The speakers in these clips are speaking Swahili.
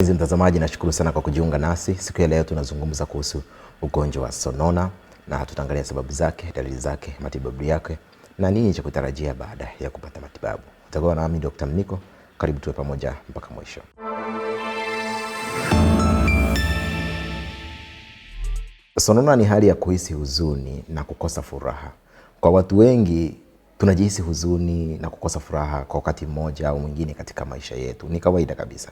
Mtazamaji, nashukuru sana kwa kujiunga nasi. Siku ya leo tunazungumza kuhusu ugonjwa wa sonona na tutaangalia sababu zake, dalili zake, matibabu yake na nini cha kutarajia baada ya kupata matibabu. Utakuwa nami Dr. Mniko, karibu tuwe pamoja mpaka mwisho. Sonona ni hali ya kuhisi huzuni na kukosa furaha. Kwa watu wengi tunajihisi huzuni na kukosa furaha kwa wakati mmoja au mwingine katika maisha yetu. Ni kawaida kabisa.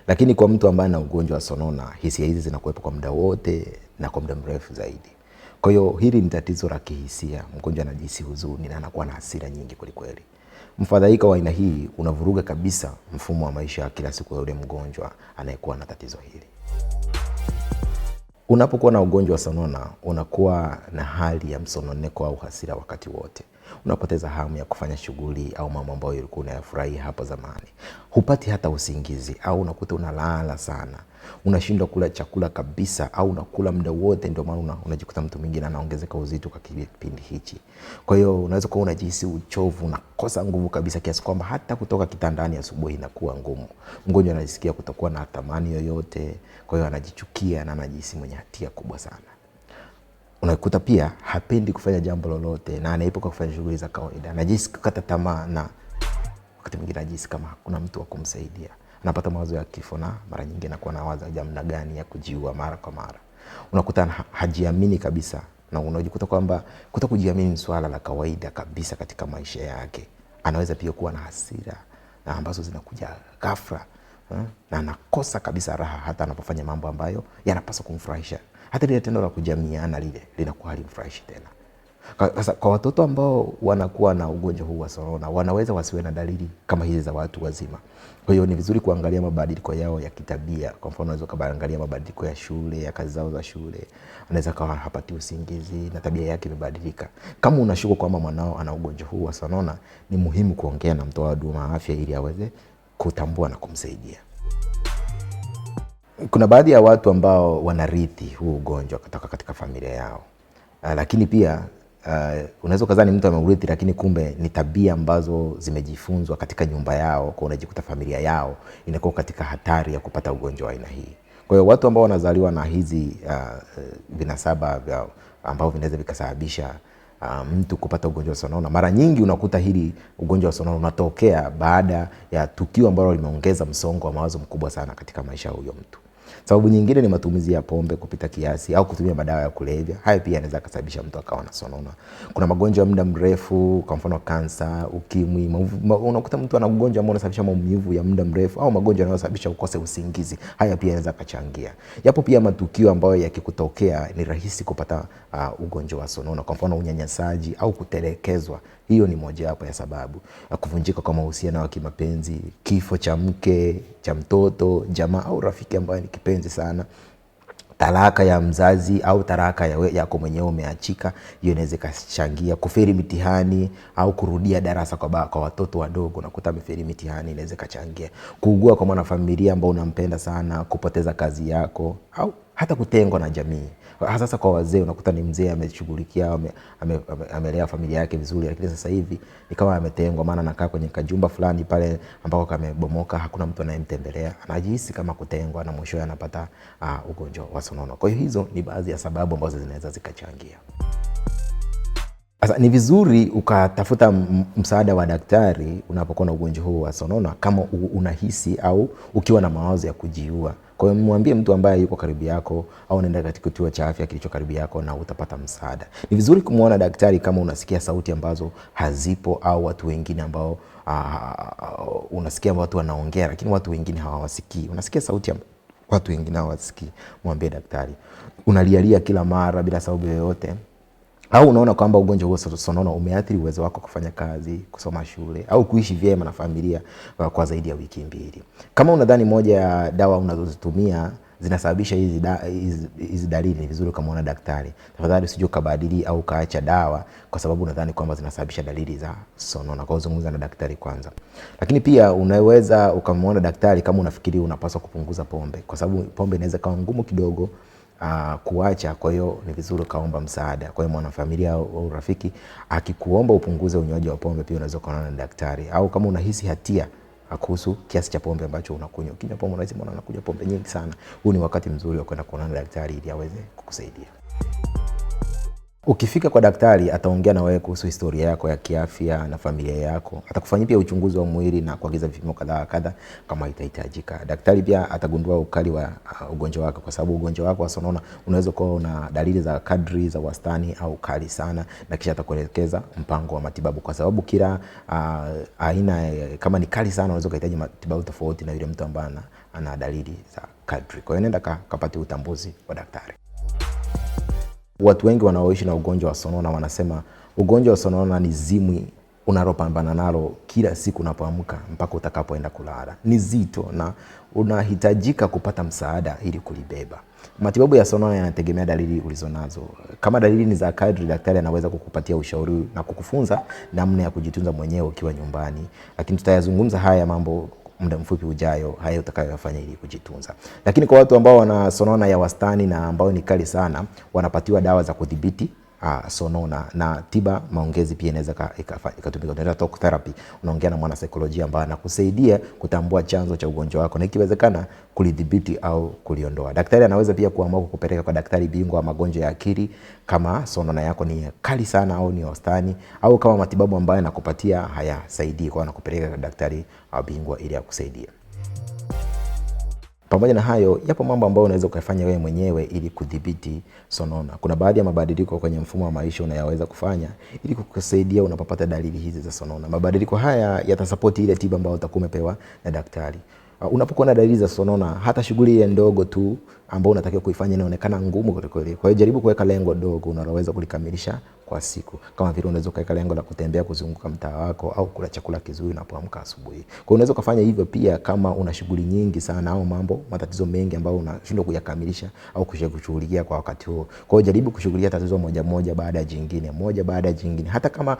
Lakini kwa mtu ambaye ana ugonjwa wa sonona, hisia hizi zinakuwepo kwa muda wote na kwa muda mrefu zaidi. Kwa hiyo hili ni tatizo la kihisia. Mgonjwa anajihisi huzuni na anakuwa na hasira nyingi kweli. Mfadhaiko wa aina hii unavuruga kabisa mfumo wa maisha ya kila siku ya yule mgonjwa anayekuwa na tatizo hili. Unapokuwa na ugonjwa wa sonona, unakuwa na hali ya msononeko au hasira wakati wote. Unapoteza hamu ya kufanya shughuli au mambo ambayo ulikuwa unayafurahia hapo zamani. Hupati hata usingizi au unakuta unalala sana. Unashindwa kula chakula kabisa au unakula muda wote, ndio maana unajikuta mtu mwingine anaongezeka uzito kwa kipindi hichi. Kwa hiyo unaweza kuwa unajihisi uchovu, unakosa nguvu kabisa kiasi kwamba hata kutoka kitandani asubuhi inakuwa ngumu. Mgonjwa anajisikia kutokuwa na thamani yoyote, kwa hiyo anajichukia na anajihisi mwenye hatia kubwa sana. Unakuta pia hapendi kufanya jambo lolote na anaepuka kufanya shughuli za kawaida. Anajihisi kukata tamaa na wakati mwingine anajihisi kama hakuna mtu wa kumsaidia. Anapata mawazo ya kifo na mara nyingine anakuwa anawaza namna gani ya kujiua mara kwa mara. Unakuta hajiamini kabisa na unajikuta kwamba kutokujiamini ni swala la kawaida kabisa katika maisha yake. Anaweza pia kuwa na hasira na ambazo zinakuja ghafla na anakosa kabisa raha hata anapofanya mambo ambayo yanapaswa kumfurahisha. Hata lile tendo la kujamiana lile linakuwa halimfurahishi tena. Sasa kwa watoto ambao wanakuwa na ugonjwa huu wa sonona, wanaweza wasiwe na dalili kama hizi za watu wazima. Kwa hiyo ni vizuri kuangalia mabadiliko yao ya kitabia. Kwa mfano unaweza kuangalia mabadiliko ya shule, ya kazi zao za shule. Anaweza kawa hapati usingizi na tabia yake imebadilika. Kama unashuku kwamba mwanao ana ugonjwa huu wa sonona, ni muhimu kuongea na mtoa huduma wa afya ili aweze kutambua na kumsaidia. Kuna baadhi ya watu ambao wanarithi huu ugonjwa kutoka katika familia yao. Lakini pia unaweza kudhani mtu ameurithi, lakini kumbe ni tabia ambazo zimejifunzwa katika nyumba yao, kwa unajikuta familia yao inakuwa katika hatari ya kupata ugonjwa wa aina hii. Kwa hiyo watu ambao wanazaliwa na hizi vinasaba ambao vinaweza vikasababisha mtu kupata ugonjwa wa sonona, mara nyingi unakuta hili ugonjwa wa sonona unatokea baada ya tukio ambalo limeongeza msongo wa mawazo mkubwa sana katika maisha ya huyo mtu. Sababu nyingine ni matumizi ya pombe kupita kiasi au kutumia madawa ya kulevya. Haya pia yanaweza kusababisha mtu akawa na sonona. Kuna magonjwa ya muda mrefu, kwa mfano kansa, ukimwi. Unakuta mtu ana ugonjwa ambao unasababisha maumivu ya muda mrefu au magonjwa yanayosababisha ukose usingizi. Haya pia yanaweza kuchangia. Yapo pia matukio ambayo yakikutokea ni rahisi kupata ugonjwa wa sonona. Kwa mfano unyanyasaji au kutelekezwa. Hiyo ni moja wapo ya sababu. Kuvunjika kwa mahusiano ya kimapenzi, kifo cha mke, cha mtoto, jamaa au rafiki ambaye ni kipenzi sana, talaka ya mzazi au talaka yako mwenyewe umeachika, hiyo inaweza kuchangia. Kufeli mitihani au kurudia darasa kwa watoto wadogo, unakuta amefeli mitihani, inaweza kuchangia. Kuugua kwa mwanafamilia ambao unampenda sana, kupoteza kazi yako au hata kutengwa na jamii. Sasa kwa wazee unakuta ni mzee ameshughulikia, amelea familia yake vizuri, lakini sasa hivi ni kama ametengwa, maana anakaa kwenye kajumba fulani pale ambako kamebomoka, hakuna mtu anayemtembelea, anajihisi kama kutengwa na mwisho anapata ugonjwa wa sonona. Kwa hiyo hizo ni baadhi ya sababu ambazo zinaweza zikachangia. Sasa ni vizuri ukatafuta msaada wa daktari unapokuwa na ugonjwa huu wa sonona kama unahisi au ukiwa na mawazo ya kujiua. Kwa hiyo mwambie mtu ambaye yuko karibu yako au nenda katika kituo cha afya kilicho karibu yako na utapata msaada. Ni vizuri kumuona daktari kama unasikia sauti ambazo hazipo au watu wengine ambao unasikia watu wanaongea lakini watu wengine hawawasikii. Unasikia sauti ya watu wengine hawawasikii, mwambie daktari. Unalialia kila mara bila sababu yoyote, au unaona kwamba ugonjwa huo sonona umeathiri uwezo wako kufanya kazi, kusoma shule au kuishi vyema na familia kwa zaidi ya wiki 2. Kama unadhani moja ya dawa unazozitumia zinasababisha hizi dalili, ni vizuri kumuona daktari. Tafadhali usije ukabadili au kaacha dawa kwa sababu unadhani kwamba zinasababisha dalili za sonona. Kwa zungumza na daktari kwanza. Lakini pia unaweza ukamuona daktari kama unafikiri unapaswa kupunguza pombe, kwa sababu pombe inaweza kuwa ngumu kidogo kuacha. Kwa hiyo ni vizuri kaomba msaada. Kwa hiyo mwanafamilia au rafiki akikuomba upunguze unywaji wa pombe, pia unaweza kuonana na daktari. Au kama unahisi hatia kuhusu kiasi cha pombe ambacho unakunywa. Ukinywa pombe unahisi mbona unakunywa pombe nyingi sana, huu ni wakati mzuri wa kwenda kuonana na daktari ili aweze kukusaidia. Ukifika kwa daktari ataongea na wewe kuhusu historia yako ya kiafya na familia yako. Atakufanyia pia uchunguzi wa mwili na kuagiza vipimo kadha kama itahitajika. Daktari pia atagundua ukali wa ugonjwa wako, kwa sababu ugonjwa wako wa sonona unaweza kuwa una dalili za kadri, za wastani au kali sana, na kisha atakuelekeza mpango wa matibabu, kwa sababu kila aina kama ni kali sana unaweza kuhitaji matibabu tofauti na yule mtu ambaye ana dalili za kadri. Kwa hiyo nenda kapate utambuzi wa daktari. Watu wengi wanaoishi na ugonjwa wa sonona wanasema ugonjwa wa sonona ni zimwi unalopambana nalo kila siku unapoamka mpaka utakapoenda kulala. Ni zito na unahitajika kupata msaada ili kulibeba. Matibabu ya sonona yanategemea dalili ulizonazo. Kama dalili ni za kadri, daktari anaweza kukupatia ushauri na kukufunza namna ya kujitunza mwenyewe ukiwa nyumbani. Lakini tutayazungumza haya mambo muda mfupi ujayo, haya utakayofanya ili kujitunza. Lakini kwa watu ambao wana sonona ya wastani na ambao ni kali sana, wanapatiwa dawa za kudhibiti sonona, na tiba maongezi pia inaweza ikatumika. Unaenda talk therapy, unaongea na mwana saikolojia ambaye anakusaidia kutambua chanzo cha ugonjwa wako na ikiwezekana kulidhibiti au kuliondoa. Daktari anaweza pia kuamua kukupeleka kwa daktari bingwa wa magonjwa ya akili kama sonona yako ni kali sana au ni wastani, au kama matibabu ambayo anakupatia hayasaidii, kwa anakupeleka kwa daktari bingwa ili akusaidie. Pamoja na hayo, yapo mambo ambayo unaweza kufanya wewe mwenyewe ili kudhibiti sonona. Kuna baadhi ya mabadiliko kwenye mfumo wa maisha unayoweza kufanya ili kukusaidia unapopata dalili hizi za sonona. Mabadiliko haya yatasupport ile tiba ambayo utakuwa umepewa na daktari. Unapokuwa na dalili za sonona, hata shughuli ya ndogo tu ambayo unatakiwa kuifanya inaonekana ngumu kweli. Kwa hiyo jaribu kuweka lengo dogo unaloweza kulikamilisha kwa siku. Kama vile unaweza kuweka lengo la kutembea kuzunguka mtaa wako au kula chakula kizuri unapoamka asubuhi. Kwa hiyo unaweza kufanya hivyo pia kama una shughuli nyingi sana au matatizo mengi ambayo unashindwa kuyakamilisha au kushughulikia kwa wakati huo. Kwa hiyo jaribu kushughulikia tatizo moja baada ya jingine. Hata kama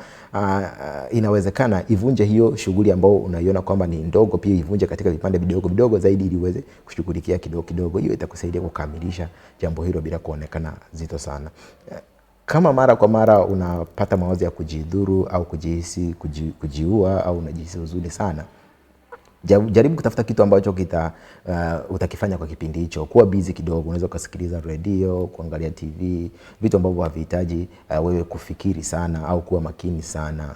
inawezekana ivunje hiyo shughuli ambayo unaiona kwamba ni ndogo, pia ivunje katika vipande vidogo zaidi ili uweze kushughulikia kidogo. Hiyo itakusaidia kukamilisha jambo hilo bila kuonekana zito sana. Kama mara kwa mara unapata mawazo ya kujidhuru au kujihisi kujiua au unajihisi huzuni sana, jaribu kutafuta kitu ambacho utakifanya kwa kipindi hicho. Kuwa busy kidogo, unaweza kusikiliza radio, kuangalia TV, vitu ambavyo havihitaji wewe kufikiri sana au kuwa makini sana.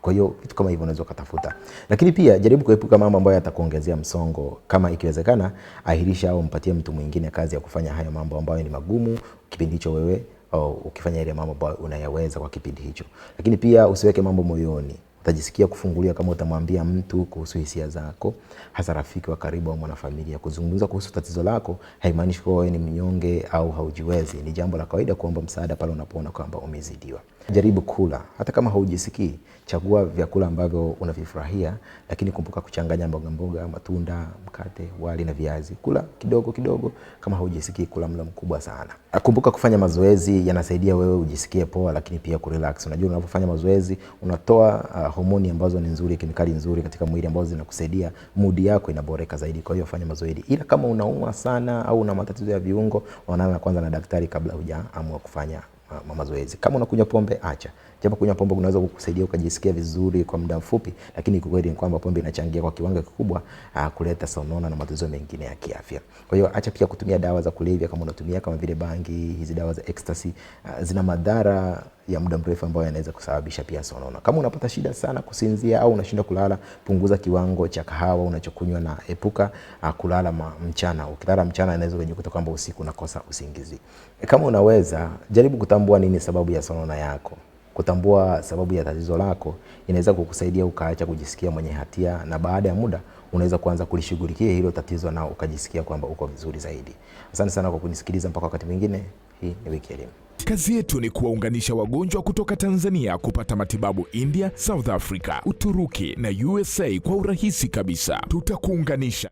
Kwa hiyo vitu kama hivyo unaweza kutafuta. Lakini pia jaribu kuepuka mambo ambayo yatakuongezea msongo. Kama ikiwezekana, ahirisha au mpatie mtu mwingine kazi ya kufanya hayo mambo ambayo ni magumu kipindi hicho wewe ukifanya ile mambo ambayo unayaweza kwa kipindi hicho. Lakini pia usiweke mambo moyoni. Utajisikia kufungulia kama utamwambia mtu kuhusu hisia zako, hasa rafiki wa karibu au mwanafamilia. Kuzungumza kuhusu tatizo lako haimaanishi kuwa wewe ni mnyonge au haujiwezi. Ni jambo la kawaida kuomba msaada pale unapoona kwamba umezidiwa. Jaribu kula hata kama haujisikii. Chagua vyakula ambavyo unavifurahia, lakini kumbuka kuchanganya mboga, matunda, mkate, wali na viazi. Kula kidogo kama haujisikii kula mlo mkubwa sana. Kumbuka kufanya mazoezi yanasaidia wewe ujisikie poa, lakini pia kurelax. Unajua unapofanya mazoezi unatoa homoni ambazo ni nzuri, kemikali nzuri katika mwili ambazo zinakusaidia mood yako inaboreka zaidi. Kwa hiyo fanya mazoezi. Ila kama unaumwa sana au una matatizo ya viungo, onana kwanza na daktari kabla hujaamua kufanya mazoezi. Kama unakunywa pombe, acha. Japo kunywa pombe kunaweza kukusaidia ukajisikia vizuri kwa muda mfupi, lakini kweli ni kwamba pombe inachangia kwa kiwango kikubwa kuleta sonona na matatizo mengine ya kiafya. Kwa hiyo acha pia kutumia dawa za kulevya kama unatumia kama vile bangi, hizi dawa za ecstasy zina madhara ya muda mrefu ambayo yanaweza kusababisha pia sonona. Kama unapata shida sana kusinzia au unashindwa kulala, punguza kiwango cha kahawa unachokunywa na epuka kulala mchana. Ukilala mchana inaweza kujikuta kwamba usiku unakosa usingizi. Kama unaweza, jaribu kutambua nini sababu ya sonona yako. Kutambua sababu ya tatizo lako inaweza kukusaidia ukaacha kujisikia mwenye hatia, na baada ya muda unaweza kuanza kulishughulikia hilo tatizo na ukajisikia kwamba uko vizuri zaidi. Asante sana kwa kunisikiliza mpaka wakati mwingine. Hii ni Wiki Elimu. Kazi yetu ni kuwaunganisha wagonjwa kutoka Tanzania kupata matibabu India, South Africa, Uturuki na USA kwa urahisi kabisa. Tutakuunganisha.